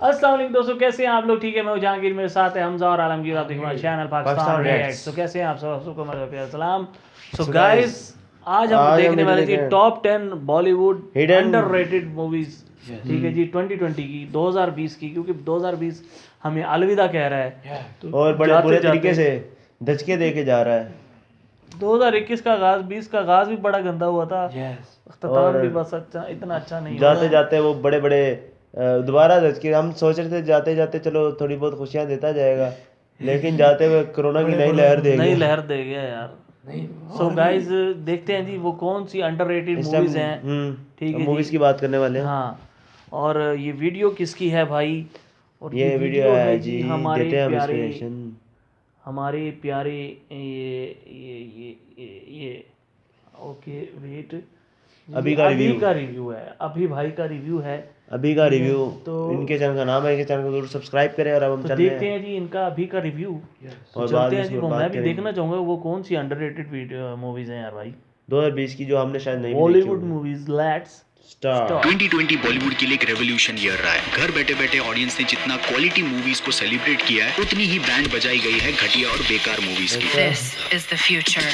अस्सलाम वालेकुम दोस्तों, कैसे हैं आप लोग? ठीक है, मैं हूं जहांगीर, मेरे साथ है हमजा और आलमगीर। आप देख हमारा चैनल पाकिस्तान रिएक्ट्स। तो कैसे हैं आप सब? सबको मेरा प्यार सलाम। सो गाइस, आज हम देखने वाले जी टॉप 10 बॉलीवुड अंडररेटेड मूवीज। ठीक है जी, 2020 की, 2020 की, क्योंकि 2020 हमें अलविदा कह रहा है तो और बड़े पूरे तरीके से धचके दे के जा रहा है। 2021 का आगाज, 20 का आगाज भी बड़ा गंदा हुआ था, अख्ताम भी बस अच्छा, इतना अच्छा नहीं। जाते जाते वो बड़े बड़े दोबारा धचके, हम सोच रहे थे जाते जाते चलो थोड़ी बहुत खुशियां देता जाएगा, लेकिन जाते हुए कोरोना की नई लहर दे गया यार। सो गाइस, देखते हैं जी वो कौन सी अंडररेटेड मूवीज हैं। ठीक है, मूवीज की बात करने वाले हैं। हाँ, और ये वीडियो किसकी है भाई? और ये वीडियो है जी, हमारे देते हैं प्यारे ये ओके वेट, अभी का रिव्यू है, अभी भाई का रिव्यू है, अभी का रिव्यू। तो इनके चैनल का नाम है, इनके चैनल को जरूर सब्सक्राइब करें। और अब हम चल देखते हैं जी इनका अभी का रिव्यू। और चलते हैं जी, वो मैं भी देखना चाहूंगा वो कौन सी अंडररेटेड मूवीज हैं यार भाई 2020 की, जो हमने शायद नहीं Bollywood movies. Let's start. 2020 Bollywood के लिए एक रेवोल्यूशन ईयर रहा है। घर बैठे बैठे ऑडियंस ने जितना क्वालिटी मूवीज को सेलिब्रेट किया है, उतनी ही बैंड बजाई गई है घटिया और बेकार मूवीज की। This is the future.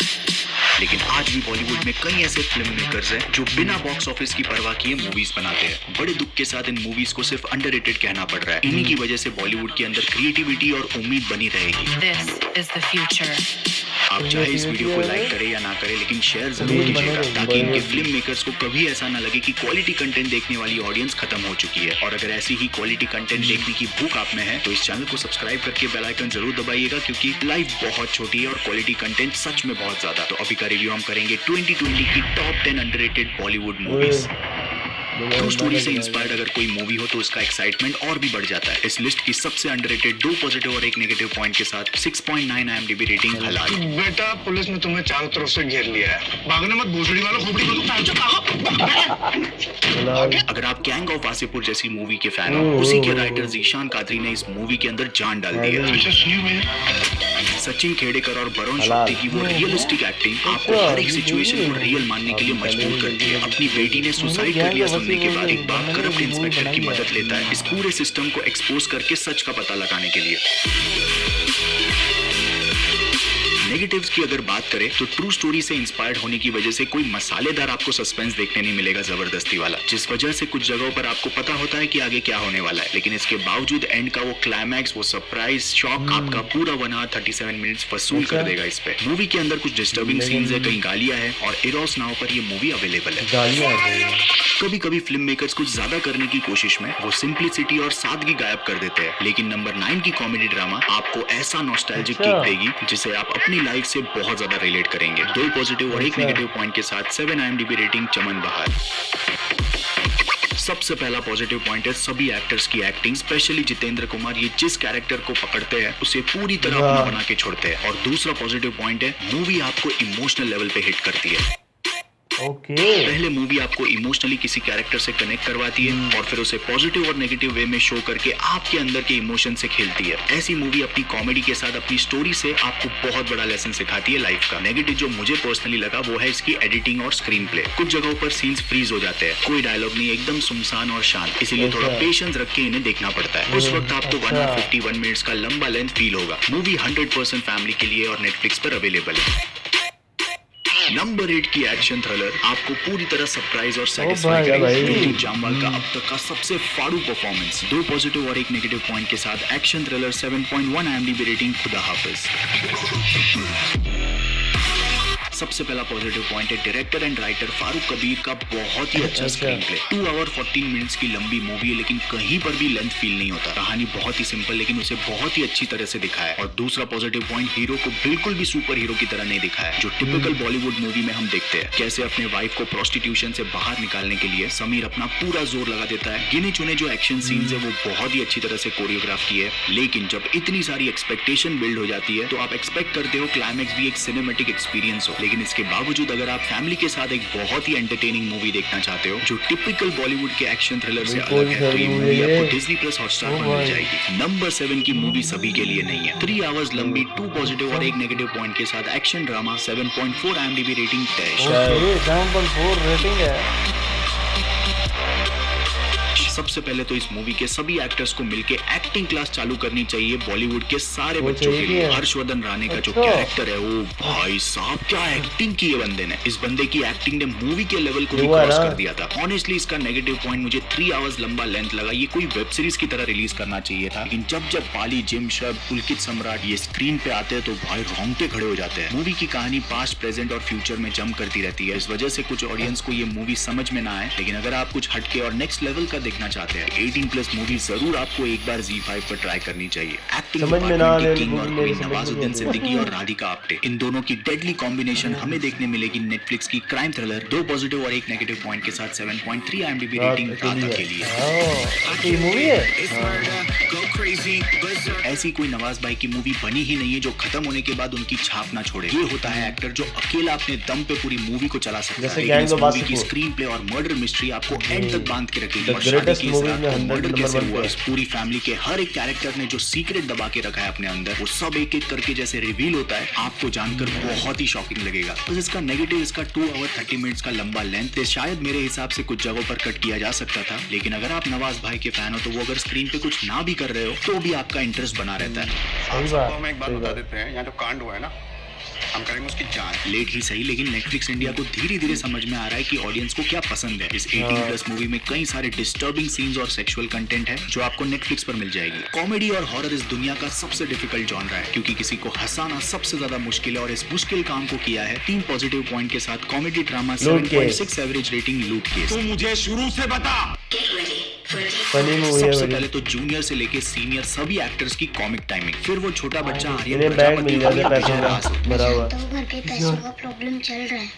लेकिन आज भी बॉलीवुड में कई ऐसे फिल्म मेकर्स हैं जो बिना बॉक्स ऑफिस की परवाह किए मूवीज बनाते हैं। बड़े दुख के साथ इन मूवीज को सिर्फ अंडररेटेड कहना पड़ रहा है। इन्हीं की वजह से बॉलीवुड के अंदर क्रिएटिविटी और उम्मीद बनी रहेगी। This is the future. आप चाहे इस वीडियो को लाइक करें या ना करें, लेकिन शेयर जरूर कीजिएगा, ताकि इनके फिल्म मेकर्स को कभी ऐसा ना लगे कि क्वालिटी कंटेंट देखने वाली ऑडियंस खत्म हो चुकी है। और अगर ऐसी ही क्वालिटी कंटेंट देखने की भूख आप में है, तो इस चैनल को सब्सक्राइब करके बेल आइकन जरूर दबाइएगा, क्योंकि लाइफ बहुत छोटी है और क्वालिटी कंटेंट सच में बहुत ज्यादा। तो अभी का रिव्यू हम करेंगे 2020 की top 10 underrated Bollywood movies. True story से इंस्पायर्ड अगर कोई मूवी हो तो उसका एक्साइटमेंट और भी बढ़ जाता है। इस लिस्ट की सबसे अंडररेटेड 2 पॉजिटिव और 1 नेगेटिव पॉइंट के साथ 6.9 IMDb रेटिंग हलाल। बेटा, पुलिस ने तुम्हें चारों तरफ से घेर लिया है, भागने मत, भोसड़ी वालों, खोपड़ी वालों। अगर आप गैंग ऑफ वासेपुर जैसी मूवी के फैन हो, उसी के राइटर जीशान कादरी ने इस मूवी के अंदर जान डाल दी है। सचिन खेड़ेकर और वरुण शक्ति की वो रियलिस्टिक एक्टिंग आपको हर एक सिचुएशन को रियल मानने के लिए मजबूर करती है। अपनी बेटी ने सुसाइड कर लिया सुनने के बाद एक बाप करप्ट इंस्पेक्टर की मदद लेता है इस पूरे सिस्टम को एक्सपोज करके सच का पता लगाने के लिए। नेगेटिव्स की अगर बात करें तो ट्रू स्टोरी से इंस्पायर्ड होने की वजह से कोई मसालेदार आपको सस्पेंस देखने नहीं मिलेगा जबरदस्ती वाला, जिस वजह से कुछ जगहों पर आपको पता होता है कि आगे क्या होने वाला है, लेकिन इसके बावजूद एंड का वो क्लाइमैक्स, वो सरप्राइज शॉक आपका पूरा 1 hour 37 मिनट्स वसूल कर देगा इस पे। मूवी के अंदर कुछ डिस्टर्बिंग सीन्स है, कहीं गालियां है, और इरोस नाउ पर ये मूवी अवेलेबल है। कभी कभी फिल्म मेकर्स कुछ ज्यादा करने की कोशिश में वो सिंप्लिसिटी और सादगी गायब कर देते हैं, लेकिन नंबर 9 की कॉमेडी ड्रामा आपको ऐसा नॉस्टैल्जिक किक देगी जिसे आप अपनी लाइफ से बहुत ज्यादा रिलेट करेंगे। 2 पॉजिटिव और 1 नेगेटिव पॉइंट के साथ 7 IMDb रेटिंग चमन बहार। सबसे पहला पॉजिटिव पॉइंट है सभी एक्टर्स की एक्टिंग, स्पेशली जितेंद्र कुमार। ये जिस कैरेक्टर को पकड़ते हैं उसे पूरी तरह अपना बना के छोड़ते हैं। और दूसरा पॉजिटिव पॉइंट है मूवी आपको इमोशनल लेवल पे हिट करती है। पहले मूवी आपको इमोशनली किसी कैरेक्टर से कनेक्ट करवाती है और फिर उसे पॉजिटिव और नेगेटिव वे में शो करके आपके अंदर के इमोशन से खेलती है। ऐसी मूवी अपनी कॉमेडी के साथ अपनी स्टोरी से आपको बहुत बड़ा लेसन सिखाती है लाइफ का। नेगेटिव जो मुझे पर्सनली लगा वो है इसकी एडिटिंग और स्क्रीन प्ले। कुछ जगहों पर सीन्स फ्रीज हो जाते हैं, कोई डायलॉग नहीं, एकदम सुनसान और शांत, इसीलिए थोड़ा पेशेंस रख के इन्हें देखना पड़ता है। उस वक्त आपको 1 hour 51 मिनट्स का लंबा लेंथ फील होगा। मूवी 100% फैमिली के लिए और नेटफ्लिक्स पर अवेलेबल है। नंबर 8 की एक्शन थ्रिलर आपको पूरी तरह सरप्राइज और सेटिस्फाई करेगी। जामवाल का अब तक का सबसे फाड़ू परफॉर्मेंस। 2 पॉजिटिव और 1 नेगेटिव पॉइंट के साथ एक्शन थ्रिलर 7.1 IMDb रेटिंग खुदा हाफिज। सबसे पहला पॉजिटिव पॉइंट है director and writer Farooq Kabir का बहुत ही अच्छा स्क्रीन प्ले। 2 hour 14 मिनट्स की लंबी मूवी है, लेकिन कहीं पर भी लेंथ फील नहीं होता। कहानी बहुत ही सिंपल, लेकिन उसे बहुत ही अच्छी तरह से दिखाया। और दूसरा पॉजिटिव पॉइंट, हीरो को बिल्कुल भी सुपर हीरो की तरह नहीं दिखाया, जो टिपिकल बॉलीवुड मूवी में हम देखते हैं। कैसे अपने वाइफ को प्रोस्टिट्यूशन से बाहर निकालने के लिए समीर अपना पूरा जोर लगा देता है। गिने चुने जो एक्शन सीन्स है वो बहुत ही अच्छी तरह से कोरियोग्राफ की है, लेकिन जब इतनी सारी एक्सपेक्टेशन बिल्ड हो जाती है तो आप एक्सपेक्ट करते हो क्लाइमैक्स भी एक सिनेमैटिक एक्सपीरियंस हो। लेकिन इसके बावजूद अगर आप फैमिली के साथ एक बहुत ही एंटरटेनिंग मूवी देखना चाहते हो जो टिपिकल बॉलीवुड के एक्शन थ्रिलर से अलग है, तो ये मूवी आपको डिज्नी प्लस हॉटस्टार पर मिल जाएगी। नंबर 7 की मूवी सभी के लिए नहीं है। 3 hours लंबी 2 पॉजिटिव और 1 नेगेटिव पॉइंट के साथ एक्शन ड्रामा 7.4 IMDb रेटिंग तय। 7.4 रेटिंग है। सबसे पहले तो इस मूवी के सभी एक्टर्स को मिलके एक्टिंग क्लास चालू करनी चाहिए बॉलीवुड के सारे वो बच्चों के चाहिए लिए। क्या? हर्षवर्धन राणे का जो अच्छा। कैरेक्टर है, वो भाई साहब क्या एक्टिंग की है बंदे ने। इस बंदे की एक्टिंग ने मूवी के लेवल को भी हुआ क्रॉस ना। कर दिया था। ऑनेस्टली इसका नेगेटिव पॉइंट मुझे 3 आवर्स लंबा लेंथ लगा। ये कोई वेब सीरीज की तरह रिलीज करना चाहिए था, लेकिन जब पाली, जिम शब, पुलकित सम्राट ये स्क्रीन पे आते हैं तो भाई रोंगटे खड़े हो जाते हैं। मूवी की कहानी पास्ट, प्रेजेंट और फ्यूचर में जंप करती रहती है। इस वजह से कुछ ऑडियंस को ये मूवी समझ में ना आए, लेकिन अगर आप कुछ हटके और नेक्स्ट लेवल का देखना चाहते हैं, 18+ मूवी जरूर आपको एक बार ZEE5 पर ट्राई करनी चाहिए। एक्टिंग समझ में ना आने वाली किंग और मूवी मेरे क्वीन समझ में नवाजुद्दीन नहीं सिद्दीकी और राधिका आप्टे, इन दोनों की डेडली कॉम्बिनेशन हमें देखने मिलेगी नेटफ्लिक्स की क्राइम थ्रिलर 2 पॉजिटिव और 1 नेगेटिव पॉइंट के साथ 7.3 IMDb रेटिंग रात अकेली है। ये मूवी है। ऐसी कोई नवाज भाई की मूवी बनी ही नहीं है जो खत्म होने के बाद उनकी छाप ना छोड़े। ये होता है एक्टर जो अकेला अपने दम पे पूरी मूवी को चला सकता जैसे है। गैंग लेकिन इस ऑफ मूवी की वासेपुर। स्क्रीन प्ले और मर्डर मिस्ट्री आपको एंड तक बांध के रखेगी। The और शादी greatest की इस movies रात में को 100 मर्डर नंबर कैसे 1 हुआ, पे। इस पूरी फैमिली के हर एक कैरेक्टर ने जो सीक्रेट दबा के रखा है अपने अंदर, वो सब एक एक करके जैसे रिवील होता है, आपको जानकर बहुत ही शॉकिंग लगेगा। तो इसका नेगेटिव, इसका 2 आवर 30 मिनट्स का लंबा लेंथ शायद मेरे हिसाब से कुछ जगहों पर कट किया जा सकता था, लेकिन अगर आप नवाज भाई के फैन हो तो वो अगर स्क्रीन पे कुछ ना भी कर रहे हो तो भी आपका इंटरेस्ट बना रहता है। सही बात, हम एक बात सही बता बात। देते हैं, यहाँ जो कांड हुआ है ना, हम करेंगे उसकी जांच। लेट ही सही, लेकिन नेटफ्लिक्स इंडिया को धीरे धीरे समझ में आ रहा है कि ऑडियंस को क्या पसंद है। इस 18+ मूवी में कई सारे डिस्टर्बिंग सीन्स और सेक्सुअल कंटेंट है जो आपको नेटफ्लिक्स पर मिल जाएगी। कॉमेडी और हॉरर इस दुनिया का सबसे डिफिकल्ट जॉनरा है, क्योंकि किसी को हंसाना सबसे ज्यादा मुश्किल है, और इस मुश्किल काम को किया है 3 पॉजिटिव पॉइंट के साथ कॉमेडी ड्रामा लूट केस। 7.6 एवरेज रेटिंग लूट केस। मुझे शुरू से बता। फनी मूवी है सबसे बड़ी। पहले तो जूनियर से लेके सीनियर सभी एक्टर्स की कॉमिक टाइमिंग, फिर वो छोटा बच्चा आर्यन इन्हें बैग मिल जाता है प्रजापति पैसों का भरा हुआ। तो घर पे पैसों का प्रॉब्लम चल रहा है,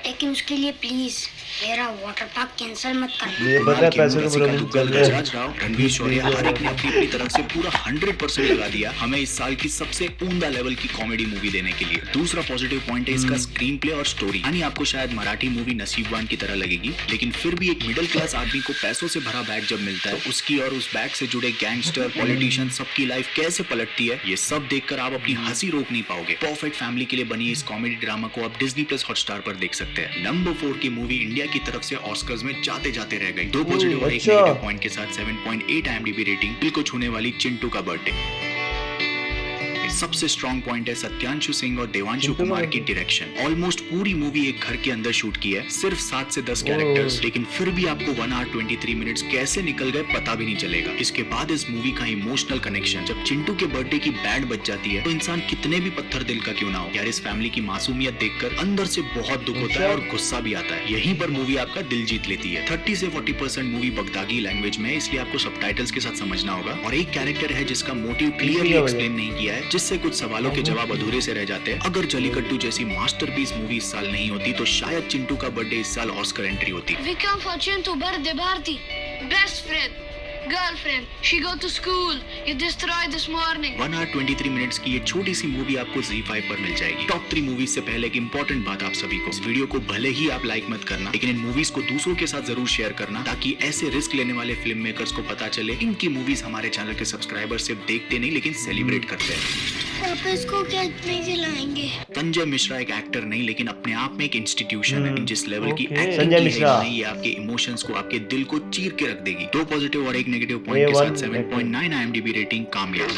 लेकिन उसके लिए प्लीज मेरा वाटर पार्क कैंसिल मत करना। ये पता है पैसों का प्रॉब्लम चल रहा है। राज राव, रणवीर शौर्य, हर एक ने अपनी अपनी तरफ से पूरा 100% लगा दिया हमें इस साल की सबसे उम्दा लेवल की कॉमेडी मूवी देने के लिए। दूसरा पॉजिटिव पॉइंट है इसका स्क्रीन प्ले और स्टोरी। यानी आपको शायद मराठी मूवी नसीबवान की तरह लगेगी, लेकिन फिर भी एक मिडिल क्लास आदमी को पैसों से भरा बैग जब मिलता है, उसकी और उस बैग से जुड़े गैंगस्टर, पॉलिटिशियन, सबकी लाइफ कैसे पलटती है, ये सब देखकर आप अपनी हंसी रोक नहीं पाओगे। परफेक्ट फैमिली के लिए बनी इस कॉमेडी ड्रामा को आप Disney+ हॉटस्टार पर देख सकते हैं। नंबर 4 की मूवी इंडिया की तरफ से ऑस्कर्स में जाते जाते रह गई। 2 पॉजिटिव और 1 अच्छा। नेगेटिव पॉइंट के साथ 7.8 IMDb रेटिंग, दिल को छूने वाली चिंटू का बर्थडे। सबसे स्ट्रॉन्ग पॉइंट है सत्यांशु सिंह और देवांशु चिंटू कुमार का की डायरेक्शन। ऑलमोस्ट पूरी मूवी एक घर के अंदर शूट की है, सिर्फ 7 से 10 कैरेक्टर्स, लेकिन फिर भी आपको 1 आवर 23 मिनट्स कैसे निकल गए पता भी नहीं चलेगा। इसके बाद इस मूवी का इमोशनल कनेक्शन, जब चिंटू के बर्थडे की बैंड बज जाती है तो इंसान कितने भी पत्थर दिल का क्यों ना हो, यार इस फैमिली की मासूमियत देखकर अंदर से बहुत दुख होता है और गुस्सा भी आता है। यहीं पर मूवी आपका दिल जीत लेती है। 30 से 40% मूवी बगदादी लैंग्वेज में है, इसलिए आपको सबटाइटल्स के साथ समझना होगा। और एक कैरेक्टर है जिसका मोटिव क्लियरली एक्सप्लेन नहीं किया है, जिससे कुछ सवालों के जवाब अधूरे से रह जाते हैं। अगर जलीकट्टू जैसी मास्टरपीस मूवी इस साल नहीं होती तो शायद चिंटू का बर्थडे इस साल ऑस्कर एंट्री होती। We come for Chintu birthday party. Best friend, girlfriend, she go to school. You destroyed this morning. 1 hour 23 minutes की ये छोटी सी मूवी आपको ZEE5 पर मिल जाएगी। टॉप 3 मूवीज से पहले एक इंपॉर्टेंट बात आप सभी को, इस वीडियो को भले ही आप लाइक मत करना, लेकिन इन मूवीज को दूसरों के साथ जरूर शेयर करना, ताकि ऐसे रिस्क लेने वाले फिल्म मेकर्स को पता चले इनकी मूवीज हमारे चैनल के सब्सक्राइबर सिर्फ देखते नहीं लेकिन सेलिब्रेट करते हैं। पापा इसको क्या इतने खिलाएंगे? संजय मिश्रा एक एक्टर नहीं, लेकिन अपने आप में एक इंस्टीट्यूशन है। जिस लेवल की ओके। एक्टिंग संजय की मिश्रा। है, ये आपके इमोशंस को, आपके दिल को चीर के रख देगी। 2 पॉजिटिव और 1 नेगेटिव पॉइंट के साथ 7.9 IMDb रेटिंग कामयाब।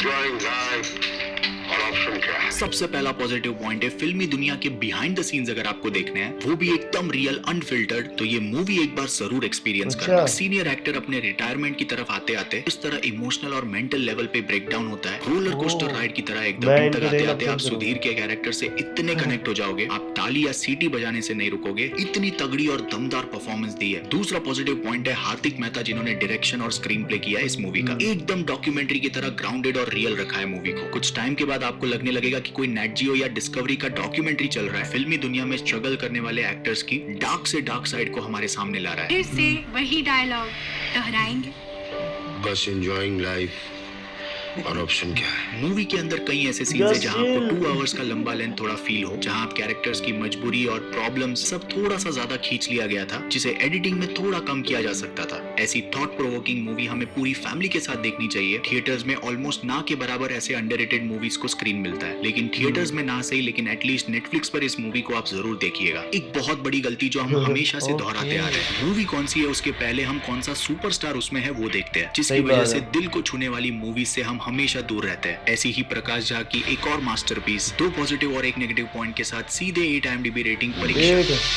और ऑप्शन क्या है? सबसे पहला पॉजिटिव पॉइंट है फिल्मी दुनिया के बिहाइंड द सीन्स अगर आपको देखने हैं, वो भी एकदम रियल अनफिल्टर्ड, तो ये मूवी एक बार जरूर एक्सपीरियंस अच्छा। करना। सीनियर एक्टर अपने रिटायरमेंट की तरफ आते आते इस तरह इमोशनल और मेंटल लेवल पे ब्रेक डाउन होता है, रोलर कोस्टर राइड की तरह एकदम मैं इन इनको तक आते देखना आते आप पसंद सुधीर के कैरेक्टर से इतने कनेक्ट हो जाओगे, आप ताली या सीटी बजाने से नहीं रुकोगे। इतनी तगड़ी और दमदार परफॉर्मेंस दी है। दूसरा पॉजिटिव पॉइंट है हार्दिक मेहता, जिन्होंने डायरेक्शन और स्क्रीन प्ले किया है इस मूवी का। एकदम डॉक्यूमेंट्री की तरह ग्राउंडेड और रियल रखा है मूवी को। कुछ टाइम के बाद आपको लगने लगेगा कि कोई नेट जियो या डिस्कवरी का डॉक्यूमेंट्री चल रहा है। फिल्मी दुनिया में स्ट्रगल करने वाले एक्टर्स की डार्क से डार्क साइड को हमारे सामने ला रहा है। फिर से वही डायलॉग दोहराएंगे। बस एंजॉयिंग लाइफ, और ऑप्शन क्या है? मूवी के अंदर कई ऐसे सीन्स हैं जहां आपको 2 आवर्स का लंबा लेंथ थोड़ा फील हो, जहां आप कैरेक्टर्स की मजबूरी और प्रॉब्लम्स सब थोड़ा सा ज्यादा खींच लिया गया था, जिसे एडिटिंग में थोड़ा कम किया जा सकता था। ऐसी थॉट प्रोवोकिंग मूवी हमें पूरी फैमिली के साथ देखनी चाहिए। थिएटर्स में ऑलमोस्ट ना के बराबर ऐसे अंडररेटेड मूवीज को स्क्रीन मिलता है, लेकिन थिएटर्स में ना सही, लेकिन एटलीस्ट नेटफ्लिक्स पर इस मूवी को आप जरूर देखिएगा। एक बहुत बड़ी गलती जो हम हमेशा से दोहराते आ रहे हैं, मूवी कौन सी है उसके पहले हम कौन सा सुपरस्टार उसमें है वो देखते हैं, जिसकी वजह से दिल को छूने वाली मूवीज से हम हमेशा दूर रहते हैं। ऐसी ही प्रकाश झा की एक और मास्टरपीस, 2 पॉजिटिव और 1 नेगेटिव पॉइंट के साथ सीधे 8 IMDb रेटिंग परीक्षा।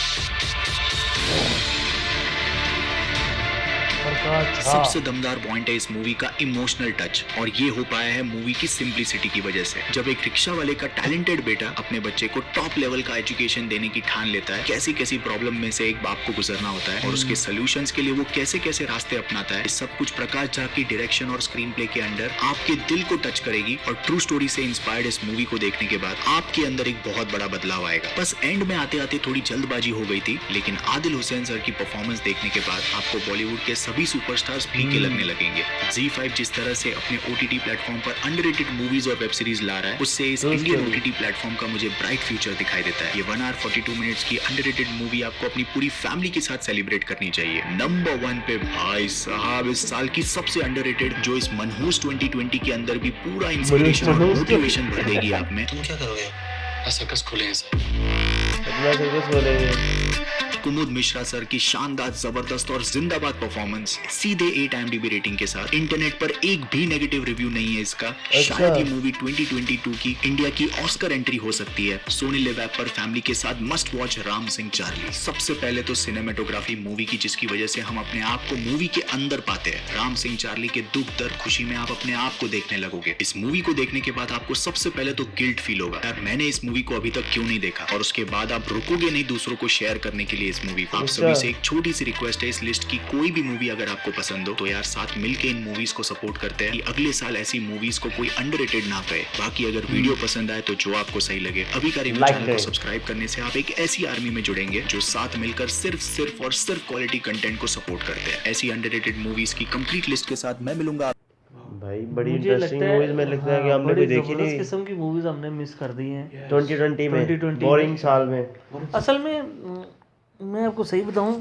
सबसे दमदार पॉइंट है इस मूवी का इमोशनल टच, और ये हो पाया है मूवी की सिंप्लिसिटी की वजह से। जब एक रिक्शा वाले का टैलेंटेड बेटा अपने बच्चे को टॉप लेवल का एजुकेशन देने की ठान लेता है, कैसी कैसी प्रॉब्लम में से एक बाप को गुजरना होता है और उसके सोल्यूशंस के लिए वो कैसे कैसे रास्ते अपनाता है, सब कुछ प्रकाश झा की डायरेक्शन और स्क्रीन प्ले के अंडर आपके दिल को टच करेगी। और ट्रू स्टोरी से इंस्पायर्ड इस मूवी को देखने के बाद आपके अंदर एक बहुत बड़ा बदलाव आएगा। बस एंड में आते आते थोड़ी जल्दबाजी हो गई थी, लेकिन आदिल हुसैन सर की परफॉर्मेंस देखने के बाद आपको बॉलीवुड के सभी सुपरस्टार्स फीके लगने लगेंगे। ZEE5 जिस तरह से अपने OTT प्लेटफॉर्म पर अंडररेटेड मूवीज और वेब सीरीज ला रहा है, उससे इस इंडियन OTT प्लेटफॉर्म का मुझे ब्राइट फ्यूचर दिखाई देता है। ये 1 hour 42 मिनट्स की अंडररेटेड मूवी आपको अपनी पूरी फैमिली के साथ सेलिब्रेट करनी चाहिए। नंबर 1 पे भाई साहब इस साल की सबसे अंडररेटेड, जो इस मनहूस 2020 के अंदर भी पूरा इंस्पिरेशन और मोटिवेशन भर देगी आप में। तुम क्या करोगे? सर्कस खोलेंगे सर। अपना सर्कस बोलेंगे। कुमुद मिश्रा सर की शानदार, जबरदस्त और जिंदाबाद परफॉर्मेंस, सीधे 8 IMDb रेटिंग के साथ। इंटरनेट पर एक भी नेगेटिव रिव्यू नहीं है इसका। शायद ये मूवी 2022 की इंडिया की ऑस्कर एंट्री हो सकती है। सोनी लिव ऐप पर फैमिली के साथ must watch Ram Singh Charlie. सबसे पहले तो सिनेमेटोग्राफी मूवी की, जिसकी वजह से हम अपने आप को मूवी के अंदर पाते हैं। राम सिंह चार्ली के दुख दर्द खुशी में आप अपने आप को देखने लगोगे। इस मूवी को देखने के बाद आपको सबसे पहले तो गिल्ट फील होगा, यार मैंने इस मूवी को अभी तक क्यों नहीं देखा, और उसके बाद आप रुकोगे नहीं दूसरों को शेयर करने के लिए इस मूवी को। आप सभी से एक छोटी सी रिक्वेस्ट है, इस लिस्ट की कोई भी मूवी अगर आपको पसंद हो तो यार साथ मिलके इन मूवीज को सपोर्ट करते हैं कि अगले साल ऐसी मूवीज को कोई अंडररेटेड ना कहे। बाकी अगर वीडियो पसंद आए तो जो आपको सही लगे, अभी का रिव्यू चैनल को सब्सक्राइब करने से आप एक ऐसी आर्मी में जुड़ेंगे जो साथ मिलकर सिर्फ और सिर्फ क्वालिटी कंटेंट को सपोर्ट करते हैं। ऐसी अंडररेटेड मूवीज की कंप्लीट लिस्ट के साथ मैं मिलूंगा। भाई बड़ी मुझे इंटरेस्टिंग लगता है, मूवीज में लगता है कि हाँ, हमने बड़ी कोई देखी जबरदस्त नहीं किस्म की मूवीज हमने मिस कर दी हैं 2020 में, 2020 बोरिंग साल में। असल में मैं आपको सही बताऊं,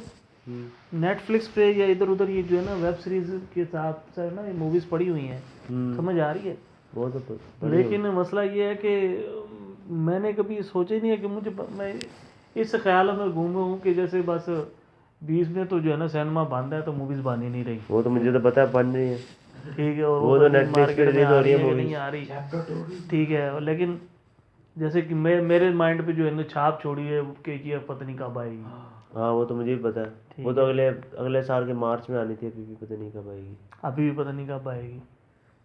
नेटफ्लिक्स पे या इधर उधर ये जो है ना वेब सीरीज के साथ से ना ये मूवीज पड़ी हुई हैं, समझ आ रही है। वो तो लेकिन मसला ये है कि मैंने कभी सोचा ही नहीं है कि मैं इस ख्याल में घूमा हूँ कि जैसे बस 20 में तो जो है ना सिनेमा बंद है तो मूवीज बन ही नहीं रही। वो तो मुझे तो पता है बन रही है, ठीक है, और वो तो नेटफ्लिक्स पे रिलीज हो रही है कि मूवी। नहीं आ रही, ठीक है, लेकिन जैसे कि मेरे माइंड पे जो है ना छाप छोड़ी है KGF पता नहीं कब आएगी। हाँ वो तो मुझे भी पता है, वो तो अगले साल के मार्च में आनी थी, अभी भी पता नहीं कब आएगी। अभी भी पता नहीं कब आएगी,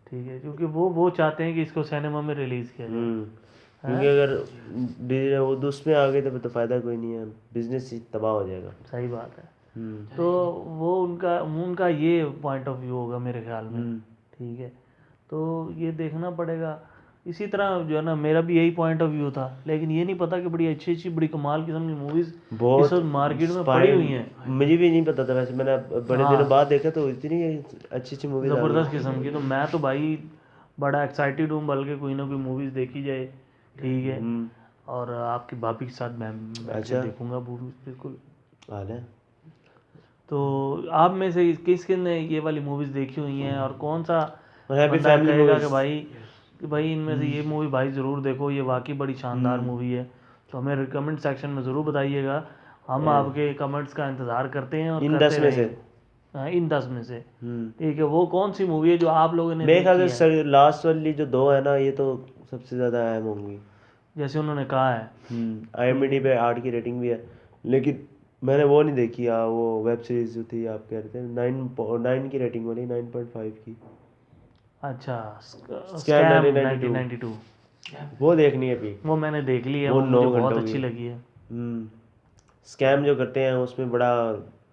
ठीक है, क्योंकि वो चाहते हैं कि इसको सिनेमा में रिलीज किया जाए। क्योंकि अगर वो उसमें आ गए तो फायदा कोई नहीं है, बिजनेस ही तबाह हो जाएगा। सही बात है। तो वो उनका ये पॉइंट ऑफ व्यू होगा मेरे ख्याल में, ठीक है, तो ये देखना पड़ेगा। इसी तरह जो है ना मेरा भी यही पॉइंट ऑफ व्यू था, लेकिन ये नहीं पता कि बड़ी अच्छी बड़ी कमाल किस्म की मूवीज इस वक्त मार्केट में पड़ी हुई हैं। मुझे भी नहीं पता था वैसे, मैंने बड़े दिनों बाद देखा तो इतनी अच्छी मूवीज ज़बरदस्त किस्म की। तो मैं तो भाई बड़ा एक्साइटेड हूँ, बल्कि कोई ना कोई मूवीज देखी जाए, ठीक है, और आपकी भाभी के साथ मैं देखूंगा मूवीज बिल्कुल। तो आप में से किसने ने ये वाली मूवीज देखी हुई हैं, और कौन सा बंदा कहेगा कि भाई इनमें से ये मूवी भाई ज़रूर देखो, ये वाकई बड़ी शानदार मूवी है, तो हमें कमेंट सेक्शन में ज़रूर बताइएगा। हम आपके कमेंट्स का इंतज़ार करते हैं और इन 10 में से, इन 10 में से, ठीक है, वो कौन सी मूवी है जो आप लोगों ने देखा सर? लास्ट वाली जो 2 है ना, ये तो सबसे ज़्यादा अहम होंगी, जैसे उन्होंने कहा है। IMDb पे 8 की रेटिंग भी है, लेकिन मैंने वो नहीं देखी। वो वेब सीरीज जो थी आप कह रहे थे 9 की रेटिंग वाली, 9.5 की। अच्छा, स्कैम 1992 वो देखनी है अभी। वो मैंने देख ली है, वो मुझे बहुत अच्छी लगी है। स्कैम जो करते हैं उसमें बड़ा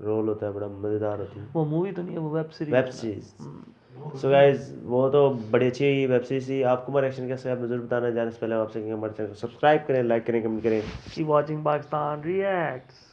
रोल होता है, बड़ा मज़ेदार होती है। वो मूवी तो नहीं है, वो वेब सीरीज। सो गाइस, वो तो बड़ी अच्छी वेब सीरीज थी। आपको हमारा रिएक्शन कैसा है आप जरूर बताना। जाने से पहले आपसे हमारे चैनल को सब्सक्राइब करें, लाइक करें, कमेंट करें। Keep watching Pakistan reacts.